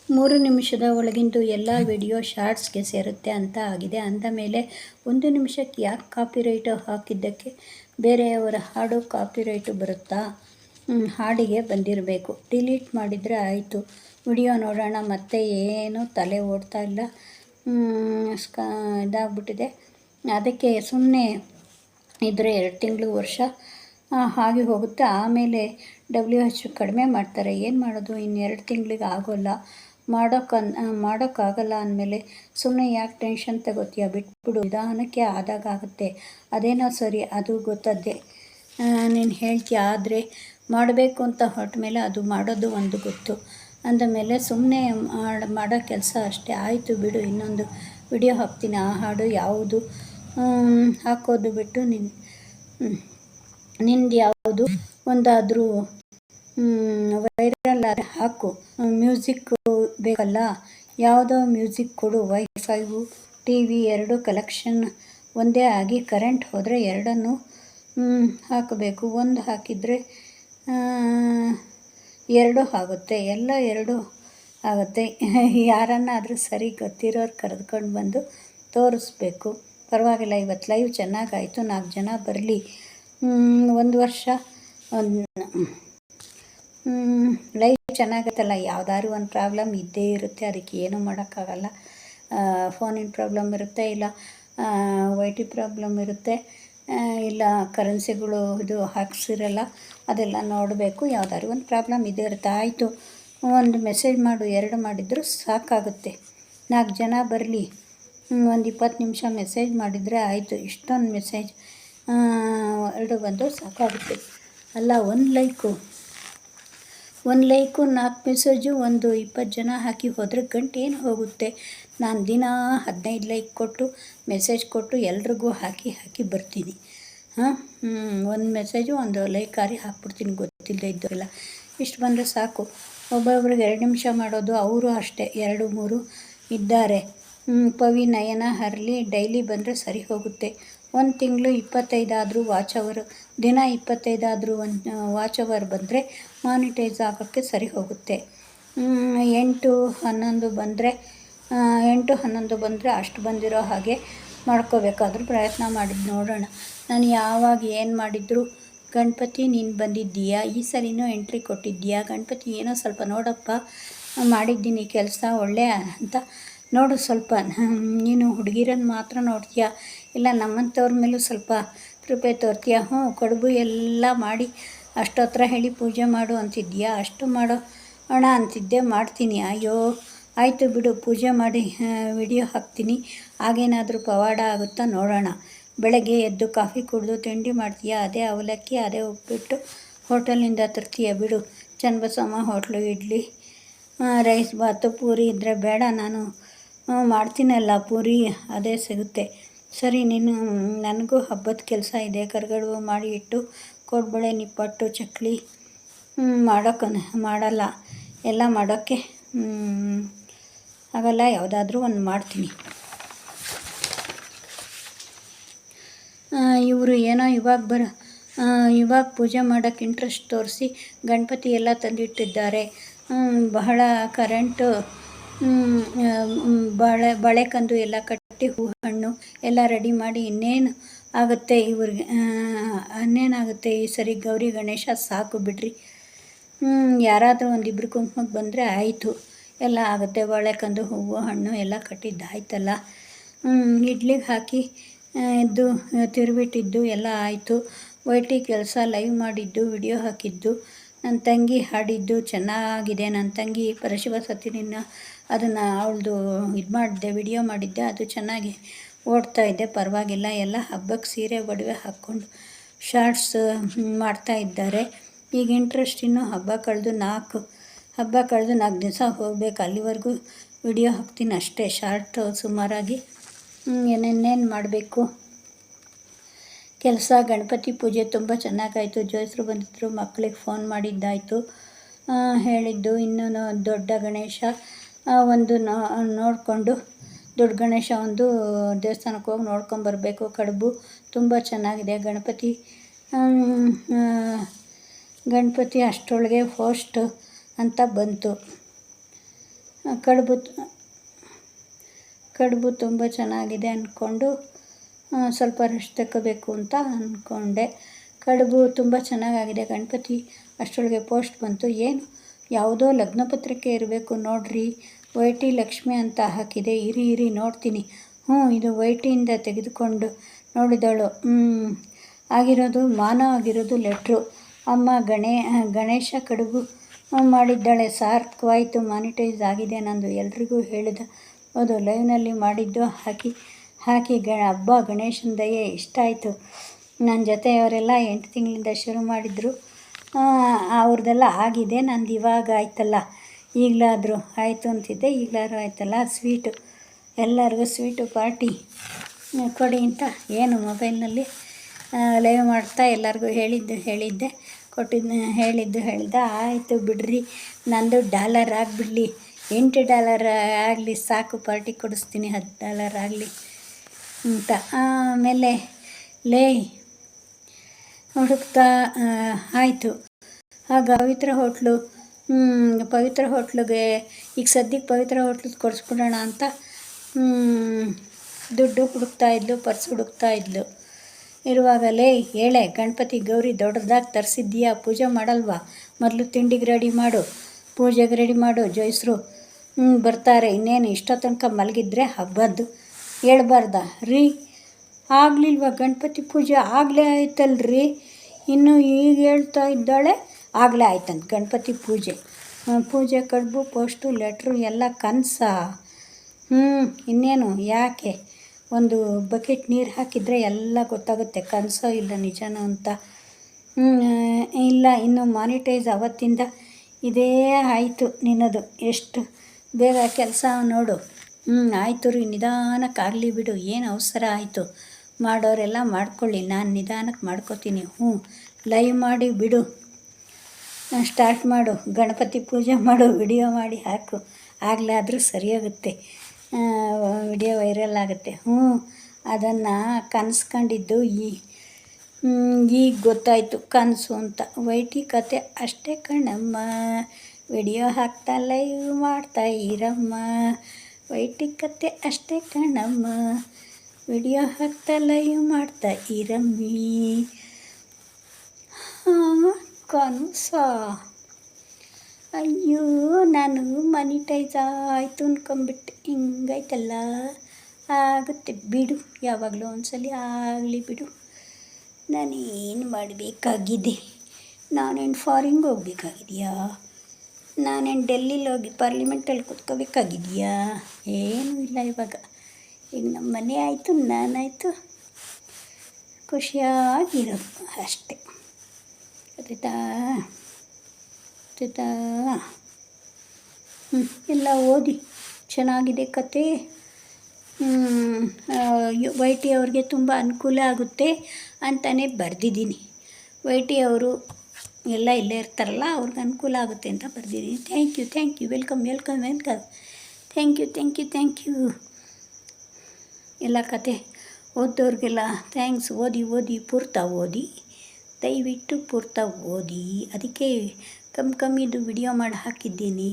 3 ನಿಮಿಷದ ಒಳಗಿಂದು ಎಲ್ಲ ವಿಡಿಯೋ ಶಾರ್ಟ್ಸ್ಗೆ ಸೇರುತ್ತೆ ಅಂತ ಆಗಿದೆ. ಅಂದಮೇಲೆ 1 ನಿಮಿಷಕ್ಕೆ ಯಾಕೆ ಕಾಪಿರೈಟ್ ಹಾಕಿದ್ದಕ್ಕೆ ಬೇರೆಯವರ ಹಾಡು ಕಾಪಿರೈಟು ಬರುತ್ತಾ? ಹಾಡಿಗೆ ಬಂದಿರಬೇಕು, ಡಿಲೀಟ್ ಮಾಡಿದರೆ ಆಯಿತು. ವಿಡಿಯೋ ನೋಡೋಣ, ಮತ್ತೆ ಏನೂ ತಲೆ ಓಡ್ತಾ ಇಲ್ಲ, ಇದಾಗ್ಬಿಟ್ಟಿದೆ. ಅದಕ್ಕೆ ಸುಮ್ಮನೆ ಇದ್ದರೆ 2 ತಿಂಗಳು ವರ್ಷ ಹಾಗೆ ಹೋಗುತ್ತೆ. ಆಮೇಲೆ WHO ಕಡಿಮೆ ಮಾಡ್ತಾರೆ. ಏನು ಮಾಡೋದು, ಇನ್ನು 2 ತಿಂಗಳಿಗೆ ಆಗೋಲ್ಲ, ಮಾಡೋಕ್ಕಾಗಲ್ಲ ಅಂದಮೇಲೆ ಸುಮ್ಮನೆ ಯಾಕೆ ಟೆನ್ಷನ್ ತಗೋತೀಯ, ಬಿಟ್ಬಿಡು, ನಿಧಾನಕ್ಕೆ ಆದಾಗ ಆಗುತ್ತೆ. ಅದೇನೋ ಸರಿ, ಅದು ಗೊತ್ತದ್ದೇ ನೀನು ಹೇಳ್ತೀಯ. ಆದರೆ ಮಾಡಬೇಕು ಅಂತ ಹೊರಟ ಮೇಲೆ ಅದು ಮಾಡೋದು ಒಂದು ಗೊತ್ತು. ಅಂದಮೇಲೆ ಸುಮ್ಮನೆ ಮಾಡೋ ಕೆಲಸ ಅಷ್ಟೇ. ಆಯಿತು ಬಿಡು, ಇನ್ನೊಂದು ವಿಡಿಯೋ ಹಾಕ್ತೀನಿ. ಆ ಹಾಡು ಯಾವುದು ಹಾಕೋದು ಬಿಟ್ಟು ನಿಂದು ಯಾವುದು ಒಂದಾದರೂ ವೈರಲ್ ಆದರೆ ಹಾಕು. ಮ್ಯೂಸಿಕ್ ಬೇಕಲ್ಲ, ಯಾವುದೋ ಮ್ಯೂಸಿಕ್ ಕೊಡು. ವೈಫೈವು TV ಎರಡೂ ಕಲೆಕ್ಷನ್ ಒಂದೇ ಆಗಿ ಕರೆಂಟ್ ಹೋದರೆ ಎರಡನ್ನೂ ಹಾಕಬೇಕು. ಒಂದು ಹಾಕಿದರೆ 2 ಆಗುತ್ತೆ, ಎಲ್ಲ 2 ಆಗುತ್ತೆ. ಯಾರನ್ನಾದರೂ ಸರಿ ಗೊತ್ತಿರೋರು ಕರೆದುಕೊಂಡು ಬಂದು ತೋರಿಸ್ಬೇಕು. ಪರವಾಗಿಲ್ಲ, ಇವತ್ತು ಲೈವ್ ಚೆನ್ನಾಗಾಯಿತು, 4 ಜನ ಬರಲಿ. 1 ವರ್ಷ ಲೈವ್ ಚೆನ್ನಾಗತ್ತಲ್ಲ. ಯಾವುದಾದ್ರು ಒಂದು ಪ್ರಾಬ್ಲಮ್ ಇದ್ದೇ ಇರುತ್ತೆ, ಅದಕ್ಕೆ ಏನೂ ಮಾಡೋಕ್ಕಾಗಲ್ಲ. ಫೋನಿನ ಪ್ರಾಬ್ಲಮ್ ಇರುತ್ತೆ, ಇಲ್ಲ YT ಪ್ರಾಬ್ಲಮ್ ಇರುತ್ತೆ, ಇಲ್ಲ ಕರೆನ್ಸಿಗಳು ಇದು ಹಾಕ್ಸಿರಲ್ಲ, ಅದೆಲ್ಲ ನೋಡಬೇಕು. ಯಾವುದಾದ್ರು ಒಂದು ಪ್ರಾಬ್ಲಮ್ ಇದ್ದೇ ಇರುತ್ತೆ. ಆಯಿತು, ಒಂದು ಮೆಸೇಜ್ ಮಾಡು, 2 ಮಾಡಿದರೂ ಸಾಕಾಗುತ್ತೆ. 4 ಜನ ಬರಲಿ, ಒಂದು 20 ನಿಮಿಷ ಮೆಸೇಜ್ ಮಾಡಿದರೆ ಆಯಿತು. ಇಷ್ಟೊಂದು ಮೆಸೇಜ್ 2 ಬಂದು ಸಾಕಾಗುತ್ತೆ ಅಲ್ಲ. ಒಂದು ಲೈಕು 4 ಮೆಸೇಜು, ಒಂದು 20 ಜನ ಹಾಕಿ ಹೋದರೆ ಗಂಟೆ ಏನು ಹೋಗುತ್ತೆ. ನಾನು ದಿನ 15 ಲೈಕ್ ಕೊಟ್ಟು ಮೆಸೇಜ್ ಕೊಟ್ಟು ಎಲ್ರಿಗೂ ಹಾಕಿ ಬರ್ತೀನಿ. ಒಂದು ಮೆಸೇಜು ಒಂದು ಲೈಕ್ ಹಾಕ್ಬಿಡ್ತೀನಿ, ಗೊತ್ತಿಲ್ಲದೆ ಇದ್ದವೆಲ್ಲ. ಇಷ್ಟು ಬಂದರೆ ಸಾಕು. ಒಬ್ಬೊಬ್ರಿಗೆ 2 ನಿಮಿಷ ಮಾಡೋದು, ಅವರು ಅಷ್ಟೇ 2-3 ಇದ್ದಾರೆ. ಪವಿ, ನಯನ, ಹರ್ಲಿ ಡೈಲಿ ಬಂದರೆ ಸರಿ ಹೋಗುತ್ತೆ. 1 ತಿಂಗಳು 25 ಆದರೂ ವಾಚ್ ಅವರ್, ದಿನ 25 ಆದರೂ ವಾಚ್ ಅವರ್ ಬಂದರೆ ಮಾನಿಟೈಸ್ ಆಗೋಕ್ಕೆ ಸರಿ ಹೋಗುತ್ತೆ. 8-11 ಬಂದರೆ ಅಷ್ಟು ಬಂದಿರೋ ಹಾಗೆ ಮಾಡ್ಕೋಬೇಕಾದ್ರೂ ಪ್ರಯತ್ನ ಮಾಡಿದ್ದು ನೋಡೋಣ. ನಾನು ಯಾವಾಗ ಏನು ಮಾಡಿದ್ರು, ಗಣಪತಿ ನೀನು ಬಂದಿದ್ದೀಯಾ, ಈ ಸರಿನೂ ಎಂಟ್ರಿ ಕೊಟ್ಟಿದ್ದೀಯಾ, ಗಣಪತಿ ಏನೋ ಸ್ವಲ್ಪ ನೋಡಪ್ಪ, ಮಾಡಿದ್ದೀನಿ ಕೆಲಸ ಒಳ್ಳೆ ಅಂತ ನೋಡು. ಸ್ವಲ್ಪ ನೀನು ಹುಡುಗಿರನ್ನು ಮಾತ್ರ ನೋಡ್ತೀಯಾ, ಇಲ್ಲ ನಮ್ಮಂಥವ್ರ ಮೇಲೂ ಸ್ವಲ್ಪ ಕೃಪೆ ತೋರ್ತೀಯಾ? ಕಡುಬು ಎಲ್ಲ ಮಾಡಿ ಅಷ್ಟೋತ್ರ ಹೇಳಿ ಪೂಜೆ ಮಾಡು ಅಂತಿದ್ದೀಯಾ, ಅಷ್ಟು ಮಾಡೋ ಅಣ್ಣ ಅಂತಿದ್ದೆ, ಮಾಡ್ತೀನಿ. ಅಯ್ಯೋ ಆಯಿತು ಬಿಡು, ಪೂಜೆ ಮಾಡಿ ವಿಡಿಯೋ ಹಾಕ್ತೀನಿ. ಆಗೇನಾದರೂ ಪವಾಡ ಆಗುತ್ತಾ ನೋಡೋಣ. ಬೆಳಗ್ಗೆ ಎದ್ದು ಕಾಫಿ ಕುಡಿದು ತಿಂಡಿ ಮಾಡ್ತೀಯಾ, ಅದೇ ಅವಲಕ್ಕಿ, ಅದೇ ಉಪ್ಪಿಟ್ಟು ಹೋಟೆಲ್ನಿಂದ ತರ್ತೀಯ ಬಿಡು. ಚನ್ನಬಸಮ್ಮ ಹೋಟ್ಲು, ಇಡ್ಲಿ, ರೈಸ್ ಬಾತು, ಪೂರಿ ಇದ್ದರೆ ಬೇಡ, ನಾನು ಮಾಡ್ತೀನಲ್ಲ ಪೂರಿ, ಅದೇ ಸಿಗುತ್ತೆ. ಸರಿ, ನನಗೂ ಹಬ್ಬದ ಕೆಲಸ ಇದೆ. ಕರಿಗಡುಬು ಮಾಡಿ ಇಟ್ಟು, ಕೋಡ್ಬಳೆ, ನಿಪ್ಪಟ್ಟು, ಚಕ್ಲಿ ಮಾಡಲ್ಲ, ಎಲ್ಲ ಮಾಡೋಕ್ಕೆ ಆಗಲ್ಲ. ಯಾವುದಾದ್ರೂ ಒಂದು ಮಾಡ್ತೀನಿ. ಇವರು ಏನೋ ಇವಾಗ ಪೂಜೆ ಮಾಡೋಕ್ಕೆ ಇಂಟ್ರೆಸ್ಟ್ ತೋರಿಸಿ ಗಣಪತಿ ಎಲ್ಲ ತಂದಿಟ್ಟಿದ್ದಾರೆ. ಬಹಳ ಕರೆಂಟು, ಬಳೆಕಂದು ಎಲ್ಲ ಕಟ್ಟಿ, ಹೂ ಹಣ್ಣು ಎಲ್ಲ ರೆಡಿ ಮಾಡಿ ಇನ್ನೇನು ಆಗುತ್ತೆ ಇವ್ರಿಗೆ, ಇನ್ನೇನಾಗುತ್ತೆ ಈ ಸರಿ ಗೌರಿ ಗಣೇಶ ಸಾಕು ಬಿಡ್ರಿ. ಯಾರಾದರೂ 1-2 ಕುಂಕುಮಕ್ಕೆ ಬಂದರೆ ಆಯಿತು, ಎಲ್ಲ ಆಗುತ್ತೆ. ಬಳೆಕಂದು ಹೂವು ಹಣ್ಣು ಎಲ್ಲ ಕಟ್ಟಿದ್ದಾಯ್ತಲ್ಲ. ಇಡ್ಲಿಗೆ ಹಾಕಿ ಇದ್ದು ತಿರುಬಿಟ್ಟಿದ್ದು ಎಲ್ಲ ಆಯಿತು. YT ಕೆಲಸ, ಲೈವ್ ಮಾಡಿದ್ದು, ವಿಡಿಯೋ ಹಾಕಿದ್ದು, ನನ್ನ ತಂಗಿ ಹಾಡಿದ್ದು ಚೆನ್ನಾಗಿದೆ. ನನ್ನ ತಂಗಿ ಪರಶಿವ ಸತಿನಿನ್ನ ಅದನ್ನು ಅವಳದು ಇದು ಮಾಡಿದ್ದೆ, ವಿಡಿಯೋ ಮಾಡಿದ್ದೆ, ಅದು ಚೆನ್ನಾಗಿ ಓಡ್ತಾಯಿದ್ದೆ, ಪರವಾಗಿಲ್ಲ. ಎಲ್ಲ ಹಬ್ಬಕ್ಕೆ ಸೀರೆ ಒಡವೆ ಹಾಕ್ಕೊಂಡು ಶಾರ್ಟ್ಸ್ ಮಾಡ್ತಾ ಇದ್ದಾರೆ. ಈಗ ಇಂಟ್ರೆಸ್ಟ್ ಇನ್ನೂ ಹಬ್ಬ ಕಳೆದು 4 ದಿವಸ ಹೋಗಬೇಕು, ಅಲ್ಲಿವರೆಗೂ ವಿಡಿಯೋ ಹಾಕ್ತೀನಿ ಅಷ್ಟೇ, ಶಾರ್ಟ್ ಸುಮಾರಾಗಿ. ಏನೇನು ಮಾಡಬೇಕು ಕೆಲಸ. ಗಣಪತಿ ಪೂಜೆ ತುಂಬ ಚೆನ್ನಾಗಾಯಿತು. ಜೋಯಿಸರು ಬಂದಿದ್ದರು, ಮಕ್ಕಳಿಗೆ ಫೋನ್ ಮಾಡಿದ್ದಾಯಿತು, ಹೇಳಿದ್ದು. ಇನ್ನೂ ದೊಡ್ಡ ಗಣೇಶ ಒಂದು ನೋಡಿಕೊಂಡು, ದೊಡ್ಡ ಗಣೇಶ ಒಂದು ದೇವಸ್ಥಾನಕ್ಕೆ ಹೋಗಿ ನೋಡ್ಕೊಂಬರ್ಬೇಕು. ಕಡುಬು ತುಂಬ ಚೆನ್ನಾಗಿದೆ. ಗಣಪತಿ ಅಷ್ಟರೊಳಗೆ ಫೋಸ್ಟ್ ಅಂತ ಬಂತು. ಕಡುಬು ಕಡುಬು ತುಂಬ ಚೆನ್ನಾಗಿದೆ ಅಂದ್ಕೊಂಡು ಸ್ವಲ್ಪ ರೆಸ್ಟ್ ತಗೋಬೇಕು ಅಂತ ಅಂದ್ಕೊಂಡೆ. ಕಡುಬು ತುಂಬ ಚೆನ್ನಾಗಾಗಿದೆ. ಗಣಪತಿ ಅಷ್ಟರೊಳಗೆ ಪೋಸ್ಟ್ ಬಂತು. ಏನು ಯಾವುದೋ ಲಗ್ನ ಪತ್ರಿಕೆ ಇರಬೇಕು ನೋಡ್ರಿ, ವೈ.ಟಿ. ಲಕ್ಷ್ಮಿ ಅಂತ ಹಾಕಿದೆ. ಇರಿ ನೋಡ್ತೀನಿ. ಇದು ವೈ.ಟಿಯಿಂದ ತೆಗೆದುಕೊಂಡು ನೋಡಿದಳು. ಆಗಿರೋದು ಮಾನವ ಆಗಿರೋದು ಲೆಟ್ರು. ಅಮ್ಮ ಗಣೇಶ ಕಡುಬು ಮಾಡಿದ್ದಾಳೆ, ಸಾರ್ಥಕವಾಯಿತು, ಮಾನಿಟೈಸ್ ಆಗಿದೆ ನಂದು, ಎಲ್ರಿಗೂ ಹೇಳಿದ. ಹೌದು, ಲೈವ್ನಲ್ಲಿ ಮಾಡಿದ್ದು ಹಾಕಿ ಹಬ್ಬ ಗಣೇಶನ ದಯೆ ಇಷ್ಟ ಆಯಿತು. ನನ್ನ ಜೊತೆಯವರೆಲ್ಲ 8 ತಿಂಗಳಿಂದ ಶುರು ಮಾಡಿದ್ರು. ಅವ್ರದ್ದೆಲ್ಲ ಆಗಿದೆ, ನಂದು ಇವಾಗ ಆಯ್ತಲ್ಲ, ಈಗಲಾದರೂ ಆಯಿತು ಅಂತಿದ್ದೆ, ಈಗಲಾದ್ರೂ ಆಯ್ತಲ್ಲ. ಸ್ವೀಟು ಎಲ್ಲರಿಗೂ ಸ್ವೀಟು ಪಾರ್ಟಿ ಕೊಡಿ ಅಂತ ಏನು ಮೊಬೈಲ್ನಲ್ಲಿ ಲೈವ್ ಮಾಡ್ತಾ ಎಲ್ಲರಿಗೂ ಹೇಳಿದ್ದೆ ಹೇಳಿದ್ದೆ. ಆಯಿತು ಬಿಡ್ರಿ, ನಂದು $1 ಆಗಿಬಿಡಲಿ, $8 ಆಗಲಿ ಸಾಕು, ಪಾರ್ಟಿ ಕೊಡಿಸ್ತೀನಿ, $10 ಆಗಲಿ ಅಂತ. ಆಮೇಲೆ ಹುಡುಕ್ತಾ ಆಯಿತು. ಆಗ ಪವಿತ್ರ ಹೋಟ್ಲಿಗೆ ಈಗ ಸದ್ಯಕ್ಕೆ ಪವಿತ್ರ ಹೋಟ್ಲಿಗೆ ಕೊಡಿಸ್ಬಿಡೋಣ ಅಂತ ದುಡ್ಡು ಹುಡುಕ್ತಾಯಿದ್ಲು, ಪರ್ಸ್ ಹುಡುಕ್ತಾಯಿದ್ಲು. ಇರುವಾಗ ಹೇಳೆ, ಗಣಪತಿ ಗೌರಿ ದೊಡ್ಡದಾಗಿ ತರಿಸಿದ್ದೀಯಾ, ಪೂಜೆ ಮಾಡಲ್ವಾ, ಮೊದಲು ತಿಂಡಿಗೆ ರೆಡಿ ಮಾಡು, ಪೂಜೆಗೆ ರೆಡಿ ಮಾಡು, ಜೋಯಿಸ್ರು ಬರ್ತಾರೆ, ಇನ್ನೇನು ಇಷ್ಟೋ ತನಕ ಮಲಗಿದ್ರೆ ಹಬ್ಬದ್ದು ಹೇಳ್ಬಾರ್ದ ರೀ. ಆಗಲಿಲ್ವ ಗಣಪತಿ ಪೂಜೆ? ಆಗಲೇ ಆಯ್ತಲ್ರಿ, ಇನ್ನು ಈಗ ಹೇಳ್ತಾ ಇದ್ದಾಳೆ. ಆಗಲೇ ಆಯ್ತಂತ ಗಣಪತಿ ಪೂಜೆ ಕಡುಬು ಪೋಸ್ಟು ಲೆಟ್ರು ಎಲ್ಲ ಕನಸ. ಇನ್ನೇನು, ಯಾಕೆ ಒಂದು ಬಕೆಟ್ ನೀರು ಹಾಕಿದರೆ ಎಲ್ಲ ಗೊತ್ತಾಗುತ್ತೆ, ಕನಸೋ ಇಲ್ಲ ನಿಜನೋ ಅಂತ. ಇಲ್ಲ, ಇನ್ನು ಮಾನಿಟೈಸ್ ಅವತ್ತಿಂದ ಇದೇ ಆಯಿತು ನಿನ್ನದು, ಎಷ್ಟು ಬೇಗ ಕೆಲಸ ನೋಡು. ಆಯಿತು ರೀ, ನಿಧಾನಕ್ಕಾಗಲಿ ಬಿಡು, ಏನು ಅವಸರ ಆಯಿತು, ಮಾಡೋರೆಲ್ಲ ಮಾಡ್ಕೊಳ್ಳಿ, ನಾನು ನಿಧಾನಕ್ಕೆ ಮಾಡ್ಕೋತೀನಿ. ಲೈವ್ ಮಾಡಿ ಬಿಡು, ಸ್ಟಾರ್ಟ್ ಮಾಡು, ಗಣಪತಿ ಪೂಜೆ ಮಾಡು, ವಿಡಿಯೋ ಮಾಡಿ ಹಾಕು, ಆಗಲಾದರೂ ಸರಿಯಾಗುತ್ತೆ, ವಿಡಿಯೋ ವೈರಲ್ ಆಗುತ್ತೆ. ಅದನ್ನು ಕನಸ್ಕೊಂಡಿದ್ದು ಈಗ ಗೊತ್ತಾಯಿತು ಕನಸು ಅಂತ. ವೈ.ಟಿ ಕತೆ ಅಷ್ಟೇ ಕಣಮ್ಮ, ವಿಡಿಯೋ ಹಾಕ್ತಾ ಲೈವ್ ಮಾಡ್ತಾ ಇರಮ್ಮ. ವೈ.ಟಿ ಕತೆ ಅಷ್ಟೇ ಕಣಮ್ಮ, ವಿಡಿಯೋ ಹಾಕ್ತಾ ಲೈವ್ ಮಾಡ್ತಾ ಇರಮ್ಮಿ. ಕನಸ. ಅಯ್ಯೋ, ನಾನು ಮಾನಿಟೈಸ್ ಆಯಿತು ಅಂದ್ಕೊಂಬಿಟ್ಟೆ, ಹಿಂಗಾಯ್ತಲ್ಲ. ಆಗುತ್ತೆ ಬಿಡು, ಯಾವಾಗಲೂ ಒಂದ್ಸಲಿ ಆಗಲಿ ಬಿಡು. ನಾನೇನು ಮಾಡಬೇಕಾಗಿದೆ? ನಾನೇನು ಫಾರಿನ್ಗೆ ಹೋಗ್ಬೇಕಾಗಿದೆಯಾ? ನಾನೇನು ಡೆಲ್ಲಿಲಿ ಹೋಗಿ ಪಾರ್ಲಿಮೆಂಟಲ್ಲಿ ಕೂತ್ಕೋಬೇಕಾಗಿದೆಯಾ? ಏನೂ ಇಲ್ಲ. ಇವಾಗ ಈಗ ನಮ್ಮ ಮನೆ ಆಯಿತು, ನಾನಾಯಿತು, ಖುಷಿಯಾಗಿರೋದು ಅಷ್ಟೆ. ಗೊತ್ತಾಯ್ತಾ? ಎಲ್ಲ ಓದಿ, ಚೆನ್ನಾಗಿದೆ ಕತೆ. ವೈ.ಟಿ ಅವ್ರಿಗೆ ತುಂಬ ಅನುಕೂಲ ಆಗುತ್ತೆ ಅಂತಲೇ ಬರೆದಿದ್ದೀನಿ. ವೈ.ಟಿ ಅವರು ಎಲ್ಲ ಇಲ್ಲೇ ಇರ್ತಾರಲ್ಲ, ಅವ್ರಿಗೆ ಅನುಕೂಲ ಆಗುತ್ತೆ ಅಂತ ಬರೆದಿದ್ದೀನಿ. Thank you, welcome. Thank you. ಎಲ್ಲ ಕತೆ ಓದೋರಿಗೆಲ್ಲ ಥ್ಯಾಂಕ್ಸ್. ಓದಿ ಪೂರ್ತ ಓದಿ, ದಯವಿಟ್ಟು ಪೂರ್ತ ಓದಿ. ಅದಕ್ಕೆ ಕಮ್ಮಿದು ವಿಡಿಯೋ ಮಾಡಿ ಹಾಕಿದ್ದೀನಿ.